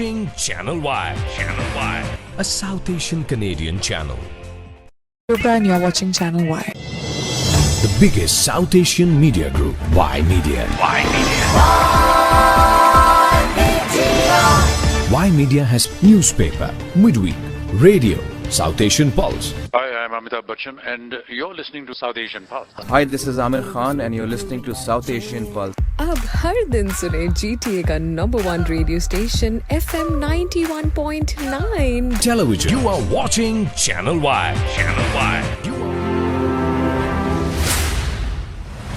Channel Y. Channel Y. A South Asian Canadian channel. And you're watching Channel Y. The biggest South Asian media group, Y Media. Y Media. Y Media has newspaper, midweek, radio, South Asian Pulse. Hi, I'm Amitabh Bachchan and you're listening to South Asian Pulse. Hi, this is Amir Khan and you're listening to South Asian Pulse. अब हर दिन सुने GTA का number 1 radio station FM 91.9 Television. You are watching Channel Y. Channel Y.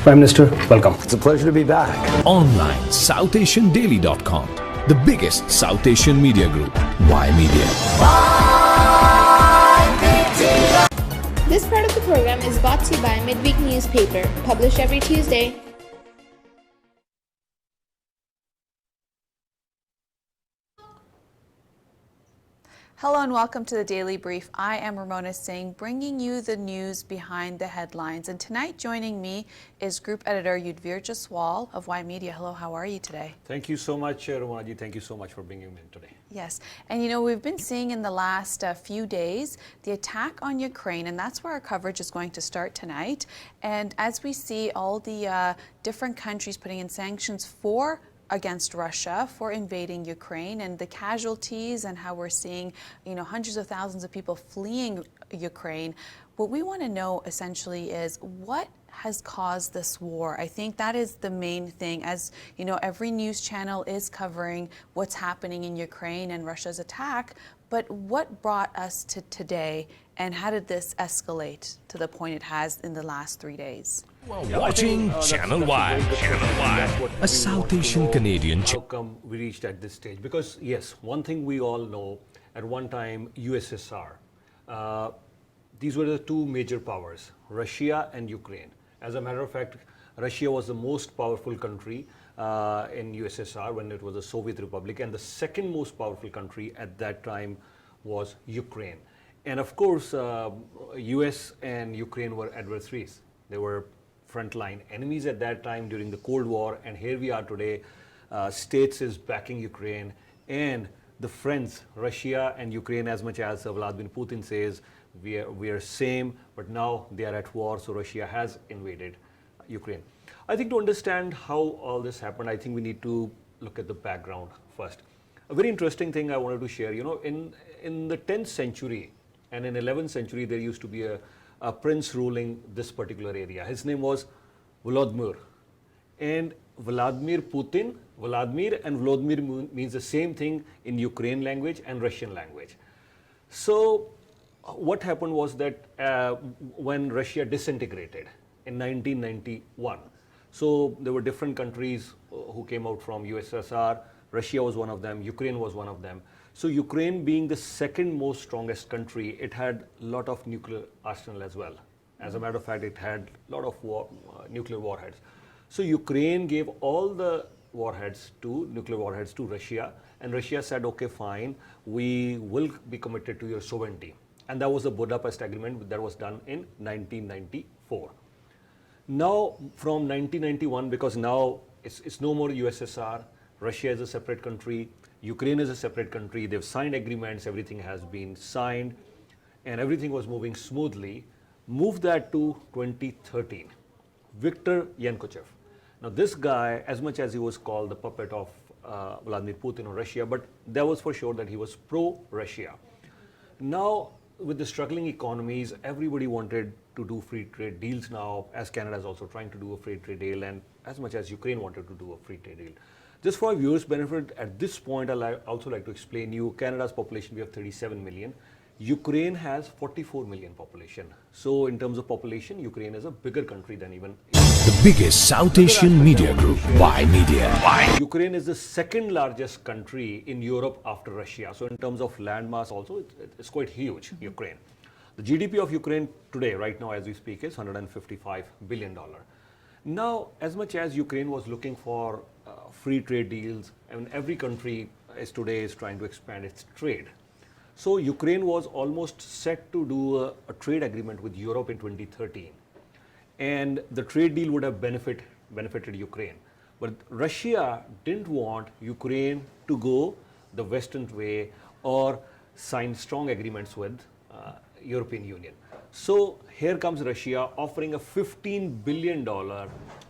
Prime Minister, welcome. It's a pleasure to be back. Online, SouthAsianDaily.com. The biggest South Asian media group, Y Media. This part of the program is brought to you by Midweek Newspaper, published every Tuesday. Hello and welcome to the Daily Brief. I am Ramona Singh, bringing you the news behind the headlines. And tonight joining me is Group Editor Yudhvir Jaswal of Y Media. Hello, how are you today? Thank you so much, Ramona ji. Thank you so much for bringing me in today. Yes, and you know, we've been seeing in the last few days the attack on Ukraine, and that's where our coverage is going to start tonight. And as we see all the different countries putting in sanctions against Russia for invading Ukraine, and the casualties and how we're seeing, you know, hundreds of thousands of people fleeing Ukraine. What we want to know essentially is what has caused this war. I think that is the main thing. As you know, every news channel is covering what's happening in Ukraine and Russia's attack, but what brought us to today, and how did this escalate to the point it has in the last 3 days? Watching Channel Y. Channel Y. A South Asian Canadian channel. How come we reached at this stage? Because yes, one thing we all know, at one time USSR, these were the two major powers, Russia and Ukraine. As a matter of fact, Russia was the most powerful country in USSR when it was a Soviet Republic, and the second most powerful country at that time was Ukraine. And of course, US and Ukraine were adversaries. They were frontline enemies at that time during the Cold War, and here we are today. States is backing Ukraine, and the friends, Russia and Ukraine, as much as Vladimir Putin says, we are same, but now they are at war, so Russia has invaded Ukraine. I think to understand how all this happened, I think we need to look at the background first. A very interesting thing I wanted to share, you know, in the 10th century and in 11th century, there used to be a prince ruling this particular area. His name was Volodymyr. And Vladimir Putin, Vladimir and Volodymyr means the same thing in Ukraine language and Russian language. So what happened was that when Russia disintegrated in 1991, so there were different countries who came out from USSR. Russia was one of them, Ukraine was one of them. So Ukraine being the second most strongest country, it had a lot of nuclear arsenal as well. As a matter of fact, it had a lot of nuclear warheads. So Ukraine gave all the nuclear warheads to Russia, and Russia said, okay, fine, we will be committed to your sovereignty. And that was the Budapest Agreement that was done in 1994. Now, from 1991, because now it's no more USSR, Russia is a separate country, Ukraine is a separate country, they've signed agreements, everything has been signed, and everything was moving smoothly. Move that to 2013. Viktor Yanukovych. Now this guy, as much as he was called the puppet of Vladimir Putin or Russia, but that was for sure that he was pro-Russia. Now, with the struggling economies, everybody wanted to do free trade deals now, as Canada is also trying to do a free trade deal, and as much as Ukraine wanted to do a free trade deal. Just for our viewers' benefit, at this point, I'd also like to explain you Canada's population, we have 37 million. Ukraine has 44 million population. So in terms of population, Ukraine is a bigger country than even the biggest South Asian media group, Y Media. Ukraine is the second largest country in Europe after Russia. So in terms of landmass also, it's quite huge, Ukraine. The GDP of Ukraine today, right now as we speak, is $155 billion. Now, as much as Ukraine was looking for free trade deals, I mean, every country today is trying to expand its trade. So Ukraine was almost set to do a trade agreement with Europe in 2013. And the trade deal would have benefited Ukraine. But Russia didn't want Ukraine to go the Western way or sign strong agreements with European Union. So here comes Russia offering a $15 billion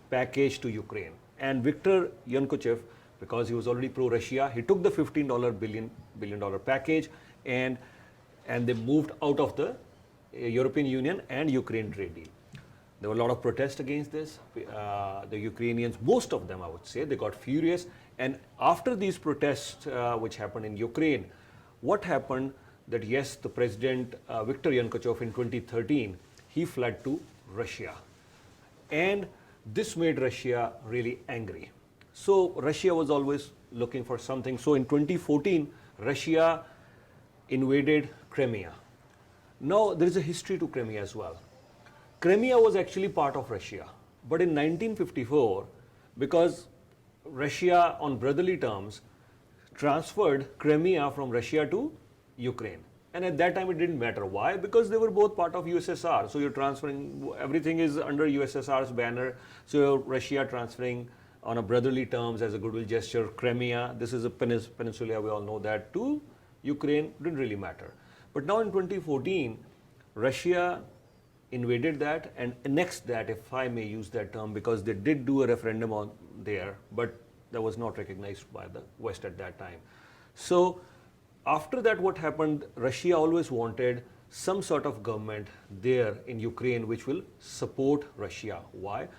package to Ukraine. And Viktor Yanukovych, because he was already pro-Russia, he took the $15 billion package and they moved out of the European Union and Ukraine trade deal. There were a lot of protests against this. The Ukrainians, most of them I would say, they got furious. And after these protests which happened in Ukraine, what happened that yes, the president Viktor Yanukovych in 2013, he fled to Russia. And this made Russia really angry. So Russia was always looking for something. So in 2014, Russia invaded Crimea. Now there is a history to Crimea as well. Crimea was actually part of Russia. But in 1954, because Russia on brotherly terms transferred Crimea from Russia to Ukraine. And at that time it didn't matter. Why? Because they were both part of USSR. So you're transferring, everything is under USSR's banner. So you're Russia transferring on a brotherly terms as a goodwill gesture, Crimea, this is a peninsula, we all know that, to Ukraine, didn't really matter. But now in 2014, Russia invaded that and annexed that, if I may use that term, because they did do a referendum on there, but that was not recognized by the West at that time. So after that, what happened, Russia always wanted some sort of government there in Ukraine which will support Russia. Why?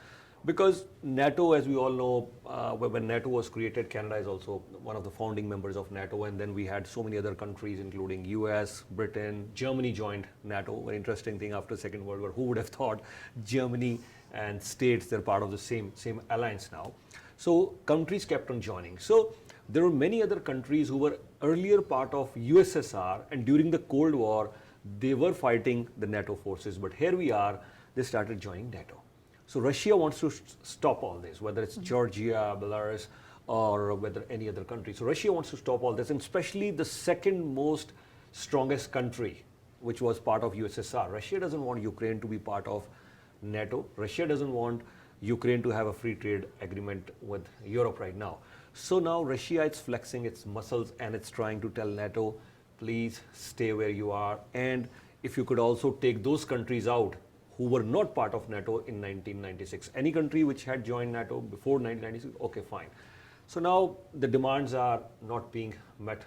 Because NATO, as we all know, when NATO was created, Canada is also one of the founding members of NATO, and then we had so many other countries, including US, Britain, Germany joined NATO. Very interesting thing after Second World War. Who would have thought Germany and states, they're part of the same alliance now. So countries kept on joining. So there were many other countries who were earlier part of USSR, and during the Cold War, they were fighting the NATO forces. But here we are, they started joining NATO. So Russia wants to stop all this, whether it's Georgia, Belarus, or whether any other country. So Russia wants to stop all this, and especially the second most strongest country, which was part of USSR. Russia doesn't want Ukraine to be part of NATO. Russia doesn't want Ukraine to have a free trade agreement with Europe right now. So now Russia is flexing its muscles and it's trying to tell NATO, please stay where you are. And if you could also take those countries out who were not part of NATO in 1996. Any country which had joined NATO before 1996, okay, fine. So now the demands are not being met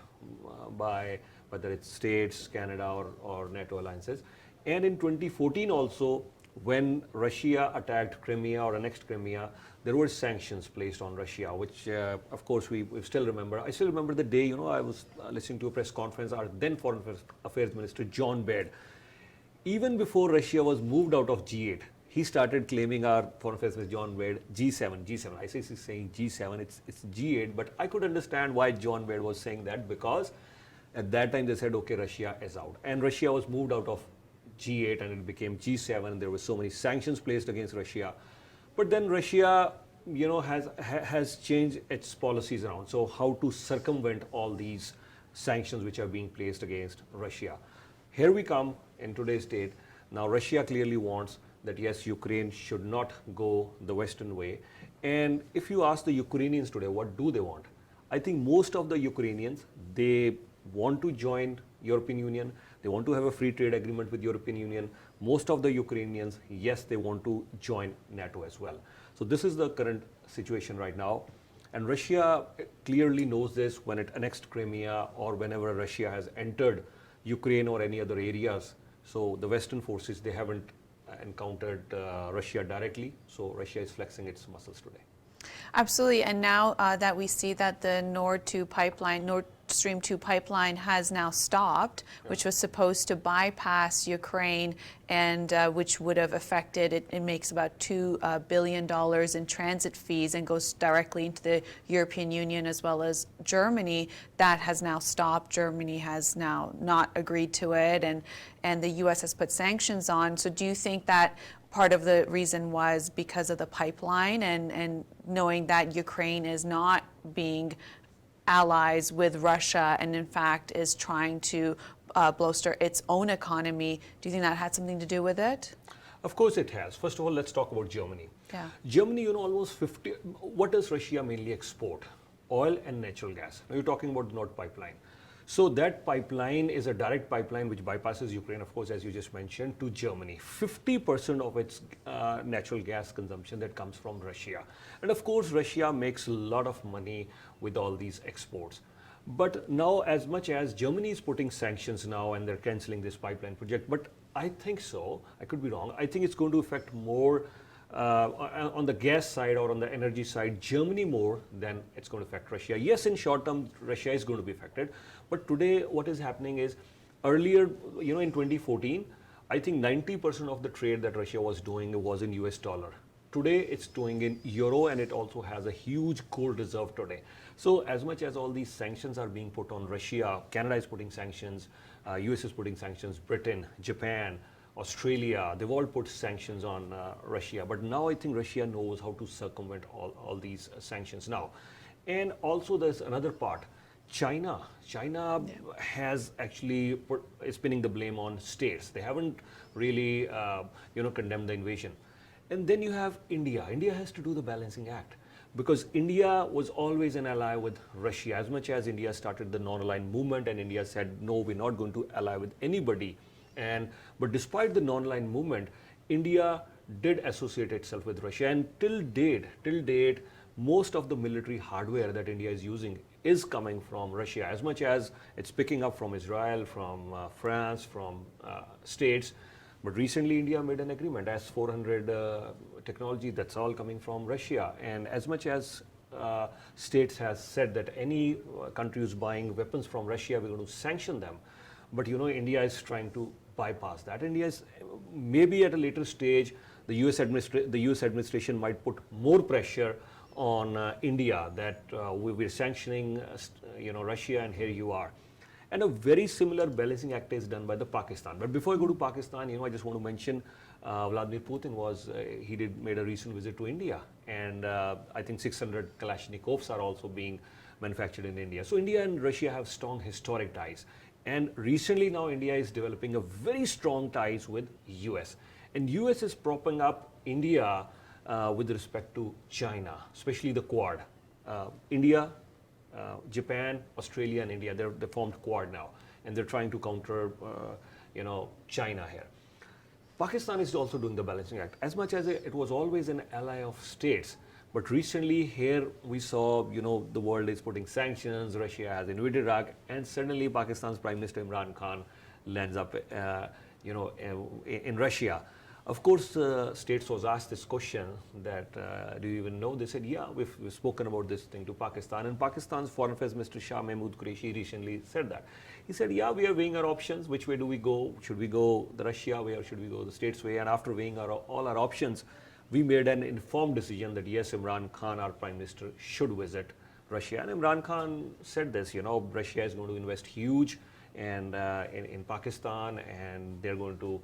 by whether it's states, Canada, or NATO alliances. And in 2014 also, when Russia attacked Crimea or annexed Crimea, there were sanctions placed on Russia, which of course we still remember. I still remember the day, I was listening to a press conference, our then Foreign Affairs Minister, John Baird. Even before Russia was moved out of G8, he started claiming, our Foreign Affairs Minister John Baird, G7. I say he's saying G7, it's G8, but I could understand why John Baird was saying that, because at that time they said, okay, Russia is out. And Russia was moved out of G8 and it became G7, and there were so many sanctions placed against Russia. But then Russia, has changed its policies around. So how to circumvent all these sanctions which are being placed against Russia. Here we come in today's date. Now Russia clearly wants that yes, Ukraine should not go the Western way. And if you ask the Ukrainians today, what do they want? I think most of the Ukrainians, they want to join European Union. They want to have a free trade agreement with European Union. Most of the Ukrainians, yes, they want to join NATO as well. So this is the current situation right now. And Russia clearly knows this when it annexed Crimea or whenever Russia has entered Ukraine or any other areas. So the Western forces, they haven't encountered Russia directly. So Russia is flexing its muscles today. Absolutely. And now that we see that the Nord Stream 2 pipeline has now stopped, which was supposed to bypass Ukraine and which would have affected, it makes about $2 billion in transit fees and goes directly into the European Union as well as Germany. That has now stopped. Germany has now not agreed to it, and the U.S. has put sanctions on. So do you think that part of the reason was because of the pipeline and knowing that Ukraine is not being allies with Russia and in fact is trying to bolster its own economy? Do you think that had something to do with it? Of course it has. First of all, let's talk about Germany. Yeah. Germany, almost 50, what does Russia mainly export? oil and natural gas. Now you're talking about the Nord Pipeline. So that pipeline is a direct pipeline which bypasses Ukraine, of course, as you just mentioned, to Germany. 50% of its natural gas consumption that comes from Russia. And of course, Russia makes a lot of money with all these exports. But now, as much as Germany is putting sanctions now and they're canceling this pipeline project, but I think so, I could be wrong, I think it's going to affect more on the gas side or on the energy side, Germany more than it's going to affect Russia. Yes, in short term, Russia is going to be affected. But today, what is happening is, earlier, you know, in 2014, I think 90% of the trade that Russia was doing was in US dollar. Today, it's doing in euro, and it also has a huge gold reserve today. So as much as all these sanctions are being put on Russia, Canada is putting sanctions, US is putting sanctions, Britain, Japan, Australia, they've all put sanctions on Russia. But now I think Russia knows how to circumvent all these sanctions now. And also there's another part. China has actually is pinning the blame on states. They haven't really, condemned the invasion. And then you have India. India has to do the balancing act because India was always an ally with Russia. As much as India started the non-aligned movement and India said, no, we're not going to ally with anybody. But despite the non-aligned movement, India did associate itself with Russia. And till date, most of the military hardware that India is using is coming from Russia, as much as it's picking up from Israel, from France, from states. But recently India made an agreement, S-400 technology, that's all coming from Russia. And as much as states has said that any country who's buying weapons from Russia, we're going to sanction them. But you know, India is trying to bypass that. India is maybe at a later stage, the US administration might put more pressure on India that we're sanctioning Russia, and here you are. And a very similar balancing act is done by the Pakistan. But before I go to Pakistan, I just want to mention Vladimir Putin made a recent visit to India, and I think 600 Kalashnikovs are also being manufactured in India. So India and Russia have strong historic ties. And recently now India is developing a very strong ties with US. And US is propping up India with respect to China, especially the Quad. India, Japan, Australia, and India, they formed Quad now, and they're trying to counter, China here. Pakistan is also doing the balancing act. As much as it was always an ally of states, but recently here we saw, the world is putting sanctions, Russia has invaded Iraq, and suddenly Pakistan's Prime Minister Imran Khan lands up, in Russia. Of course, states was asked this question that, do you even know? They said, yeah, we've spoken about this thing to Pakistan. And Pakistan's Foreign Affairs Minister Shah Mahmood Qureshi recently said that. He said, yeah, we are weighing our options. Which way do we go? Should we go the Russia way or should we go the states way? And after weighing all our options, we made an informed decision that yes, Imran Khan, our Prime Minister, should visit Russia. And Imran Khan said this, Russia is going to invest huge and in Pakistan, and they're going to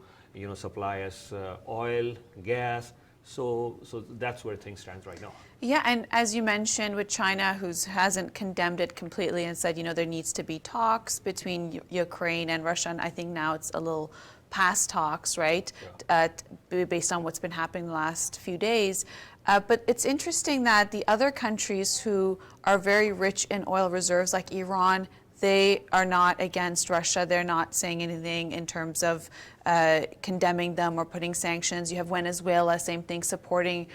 supply us oil, gas. So that's where things stand right now. Yeah, and as you mentioned with China, who hasn't condemned it completely and said, there needs to be talks between Ukraine and Russia, and I think now it's a little past talks, right, based on what's been happening the last few days. But it's interesting that the other countries who are very rich in oil reserves, like Iran, they are not against Russia. They're not saying anything in terms of condemning them or putting sanctions. You have Venezuela, same thing, supporting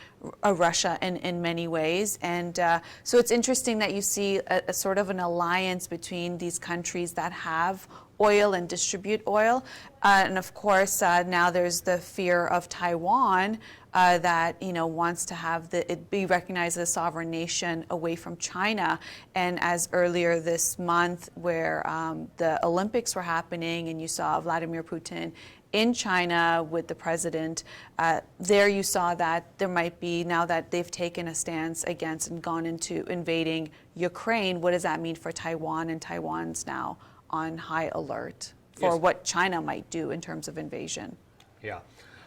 Russia in many ways. And so it's interesting that you see a sort of an alliance between these countries that have oil and distribute oil. And of course, now there's the fear of Taiwan that wants to have it be recognized as a sovereign nation away from China. And as earlier this month, where the Olympics were happening, and you saw Vladimir Putin in China with the president, there you saw that there might be, now that they've taken a stance against and gone into invading Ukraine, what does that mean for Taiwan? And Taiwan's now on high alert for what China might do in terms of invasion. Yeah.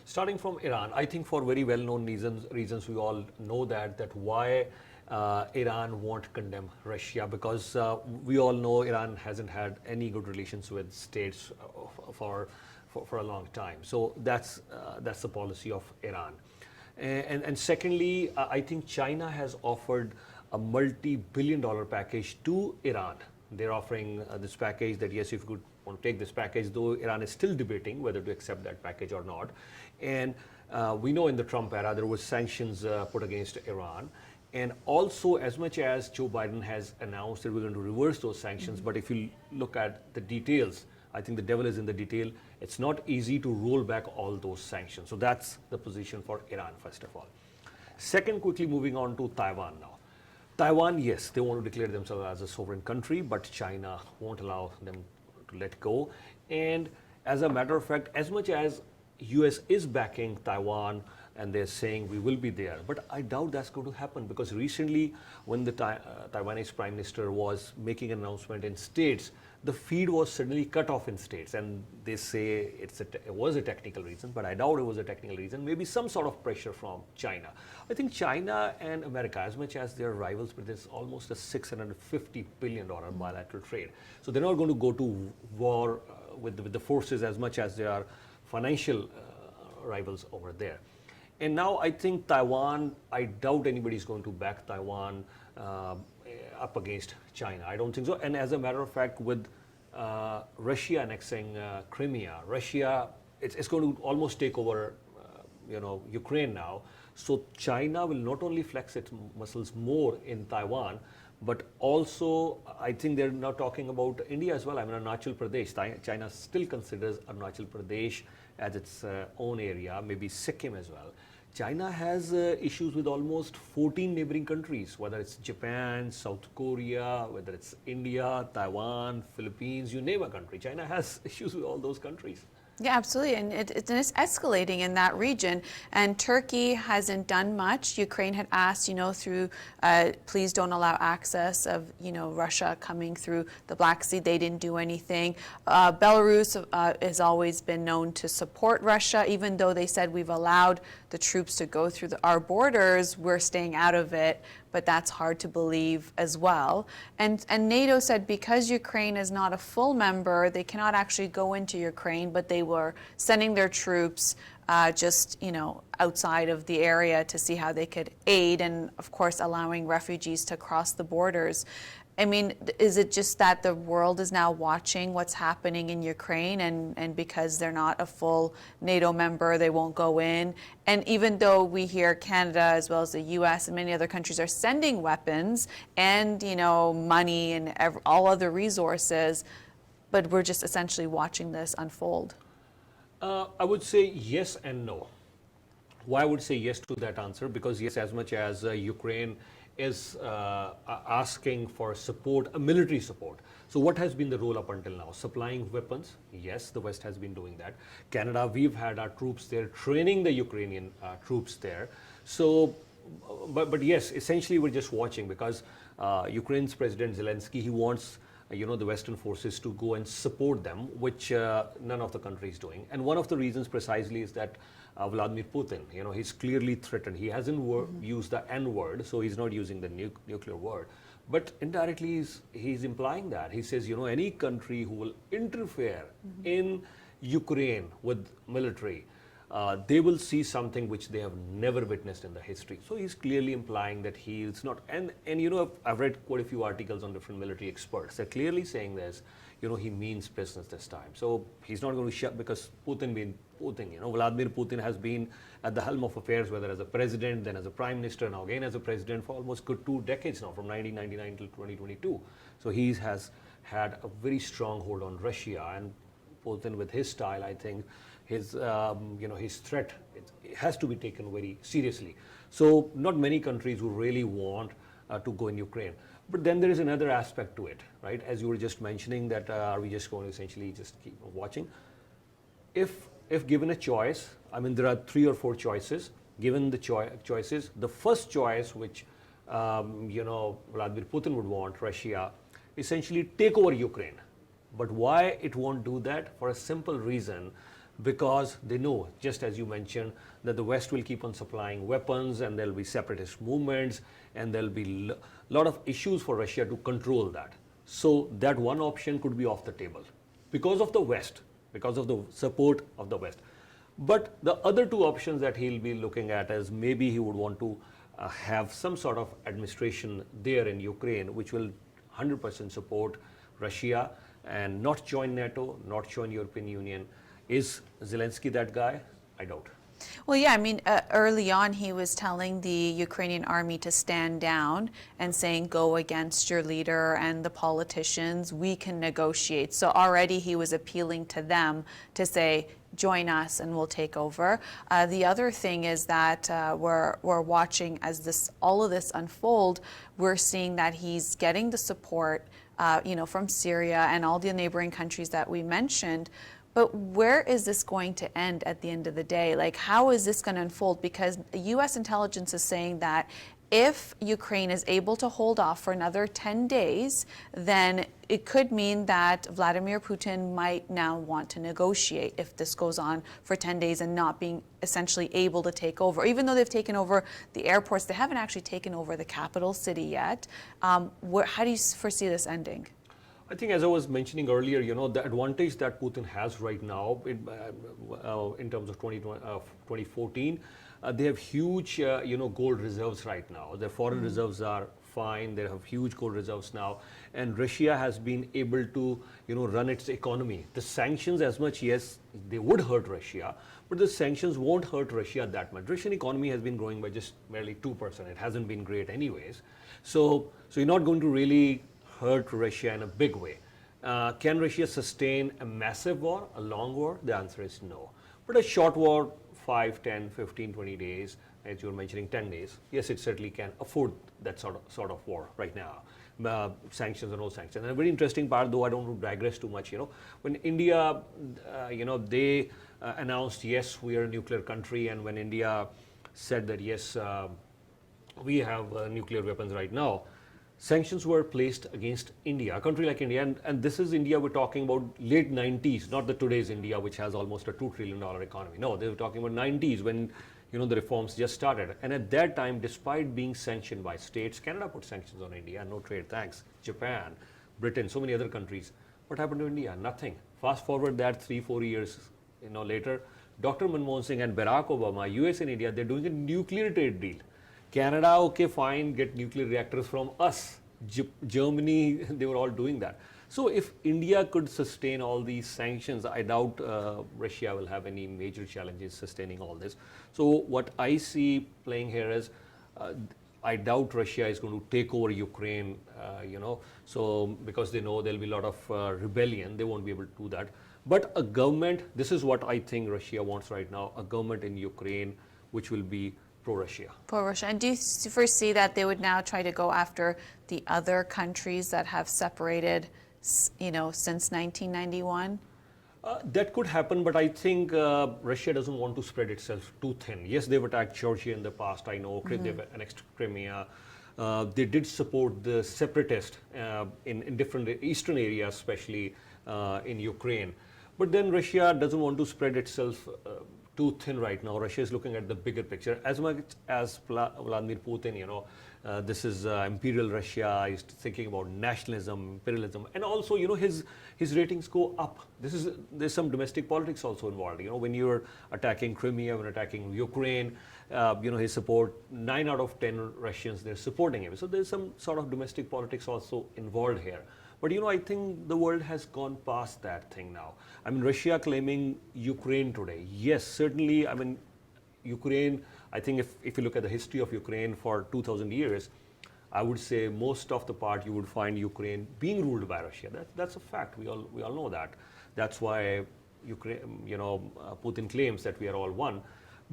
Starting from Iran, I think for very well-known reasons we all know that why Iran won't condemn Russia, because we all know Iran hasn't had any good relations with states for a long time. So that's the policy of Iran. And secondly, I think China has offered a multi-billion-dollar package to Iran. They're offering this package that yes, if you could want to take this package, though Iran is still debating whether to accept that package or not. And we know in the Trump era there were sanctions put against Iran. And also, as much as Joe Biden has announced that we're going to reverse those sanctions, but if you look at the details, I think the devil is in the detail. It's not easy to roll back all those sanctions. So that's the position for Iran, first of all. Second, quickly moving on to Taiwan now. Taiwan, yes, they want to declare themselves as a sovereign country, but China won't allow them to let go. And as a matter of fact, as much as US is backing Taiwan, and they're saying we will be there. But I doubt that's going to happen, because recently when the Taiwanese Prime Minister was making an announcement in states, the feed was suddenly cut off in states, and they say it was a technical reason, but I doubt it was a technical reason, maybe some sort of pressure from China. I think China and America, as much as they're rivals, but there's almost a $650 billion bilateral trade. So they're not going to go to war with the forces as much as they are financial rivals over there. And now I think Taiwan, I doubt anybody's going to back Taiwan up against China. I don't think so. And as a matter of fact, with Russia annexing Crimea, Russia, it's going to almost take over, Ukraine now. So China will not only flex its muscles more in Taiwan, but also I think they're now talking about India as well. I mean, Arunachal Pradesh. China still considers Arunachal Pradesh as its own area, maybe Sikkim as well. China has issues with almost 14 neighboring countries, whether it's Japan, South Korea, whether it's India, Taiwan, Philippines, you name a country. China has issues with all those countries. Yeah, absolutely, and it's escalating in that region. And Turkey hasn't done much. Ukraine had asked, through please don't allow access of, Russia coming through the Black Sea. They didn't do anything. Belarus has always been known to support Russia, even though they said we've allowed the troops to go through our borders. We're staying out of it. But that's hard to believe as well. And NATO said because Ukraine is not a full member, they cannot actually go into Ukraine, but they were sending their troops outside of the area to see how they could aid, and of course allowing refugees to cross the borders. I mean, is it just that the world is now watching what's happening in Ukraine, and because they're not a full NATO member, they won't go in? And even though we hear Canada as well as the US and many other countries are sending weapons and, money and all other resources, but we're just essentially watching this unfold. I would say yes and no. Why I would say yes to that answer? Because yes, as much as Ukraine is asking for support, military support. So what has been the role up until now? Supplying weapons. Yes, the West has been doing that. Canada, we've had our troops there training the Ukrainian troops there. So, but yes, essentially we're just watching, because Ukraine's President Zelensky, he wants the Western forces to go and support them, which none of the country is doing. And one of the reasons precisely is that Vladimir Putin, he's clearly threatened. He hasn't used the N word, so he's not using the nuclear word. But indirectly, he's implying that. He says, any country who will interfere in Ukraine with military, they will see something which they have never witnessed in the history. So he's clearly implying that he's not, and I've read quite a few articles on different military experts. They're clearly saying this, he means business this time. So he's not going to shut, because Putin being Putin, Vladimir Putin has been at the helm of affairs, whether as a president, then as a prime minister, now again as a president, for almost good 2 decades now, from 1999 till 2022. So he has had a very strong hold on Russia, and Putin, with his style, I think his threat, it has to be taken very seriously. So not many countries who really want to go in Ukraine. But then there is another aspect to it, right? As you were just mentioning, that are we just going to essentially just keep watching? If given a choice, I mean, there are 3 or 4 choices. Given the choices, the first choice, which Vladimir Putin would want, Russia, essentially take over Ukraine. But why it won't do that? For a simple reason, because they know, just as you mentioned, that the West will keep on supplying weapons, and there'll be separatist movements, and there'll be a lot of issues for Russia to control that. So that one option could be off the table because of the West, because of the support of the West. But the other 2 options that he'll be looking at is maybe he would want to have some sort of administration there in Ukraine which will 100% support Russia and not join NATO, not join European Union. Is Zelensky that guy? I doubt. Well, yeah, I mean, early on he was telling the Ukrainian army to stand down and saying, go against your leader and the politicians, we can negotiate. So already he was appealing to them to say, join us and we'll take over. The other thing is that we're watching as all of this unfold, we're seeing that he's getting the support from Syria and all the neighboring countries that we mentioned. But where is this going to end at the end of the day? Like, how is this going to unfold? Because U.S. intelligence is saying that if Ukraine is able to hold off for another 10 days, then it could mean that Vladimir Putin might now want to negotiate if this goes on for 10 days and not being essentially able to take over. Even though they've taken over the airports, they haven't actually taken over the capital city yet. How do you foresee this ending? I think, as I was mentioning earlier, the advantage that Putin has right now in terms of 2014, they have huge, gold reserves right now. Their foreign reserves are fine. They have huge gold reserves now. And Russia has been able to, run its economy. The sanctions, as much, yes, they would hurt Russia, but the sanctions won't hurt Russia that much. Russian economy has been growing by just merely 2%. It hasn't been great anyways. So you're not going to really hurt Russia in a big way. Can Russia sustain a massive war, a long war? The answer is no. But a short war, 5, 10, 15, 20 days, as you were mentioning 10 days, yes, it certainly can afford that sort of war right now. Sanctions or no sanctions. And a very interesting part, though I don't want to digress too much, when India, they announced, yes, we are a nuclear country, and when India said that, yes, we have nuclear weapons right now, sanctions were placed against India, a country like India, and this is India we're talking about late 90s, not the today's India, which has almost a $2 trillion economy. No, they were talking about 90s when the reforms just started. And at that time, despite being sanctioned by states, Canada put sanctions on India, no trade, thanks. Japan, Britain, so many other countries. What happened to India? Nothing. Fast forward that 3-4 years later, Dr. Manmohan Singh and Barack Obama, US and India, they're doing a nuclear trade deal. Canada, okay, fine, get nuclear reactors from us. Germany, they were all doing that. So if India could sustain all these sanctions, I doubt Russia will have any major challenges sustaining all this. So what I see playing here is, I doubt Russia is going to take over Ukraine, so because they know there'll be a lot of rebellion, they won't be able to do that. But a government, this is what I think Russia wants right now, a government in Ukraine which will be pro-Russia. Pro-Russia. And do you foresee that they would now try to go after the other countries that have separated, since 1991? That could happen, but I think Russia doesn't want to spread itself too thin. Yes, they've attacked Georgia in the past, I know, they've annexed Crimea. They did support the separatists in different eastern areas, especially in Ukraine. But then Russia doesn't want to spread itself too thin right now. Russia is looking at the bigger picture. As much as Vladimir Putin, this is imperial Russia, he's thinking about nationalism, imperialism, and also, his ratings go up. There's some domestic politics also involved. When you're attacking Crimea, when attacking Ukraine, his support, 9 out of 10 Russians, they're supporting him. So there's some sort of domestic politics also involved here. But I think the world has gone past that thing now. I mean, Russia claiming Ukraine today. Yes, certainly, I mean, Ukraine, I think if you look at the history of Ukraine for 2,000 years, I would say most of the part you would find Ukraine being ruled by Russia. That's a fact. We all know that. That's why Ukraine, Putin claims that we are all one.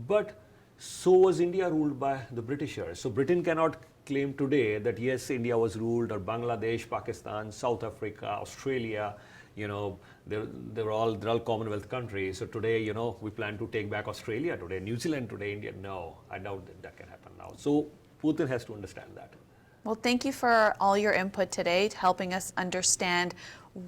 But so was India ruled by the Britishers. So Britain cannot claim today that yes, India was ruled, or Bangladesh, Pakistan, South Africa, Australia, they're all Commonwealth countries. So today, we plan to take back Australia today, New Zealand today, India. No, I doubt that can happen now. So Putin has to understand that. Well, thank you for all your input today, helping us understand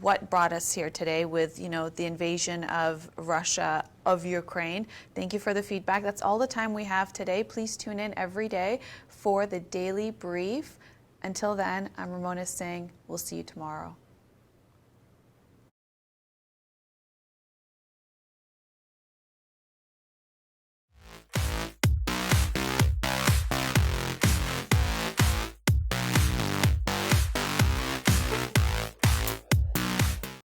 what brought us here today with, the invasion of Russia of Ukraine. Thank you for the feedback. That's all the time we have today. Please tune in every day for the Daily Brief. Until then, I'm Ramona Singh. We'll see you tomorrow.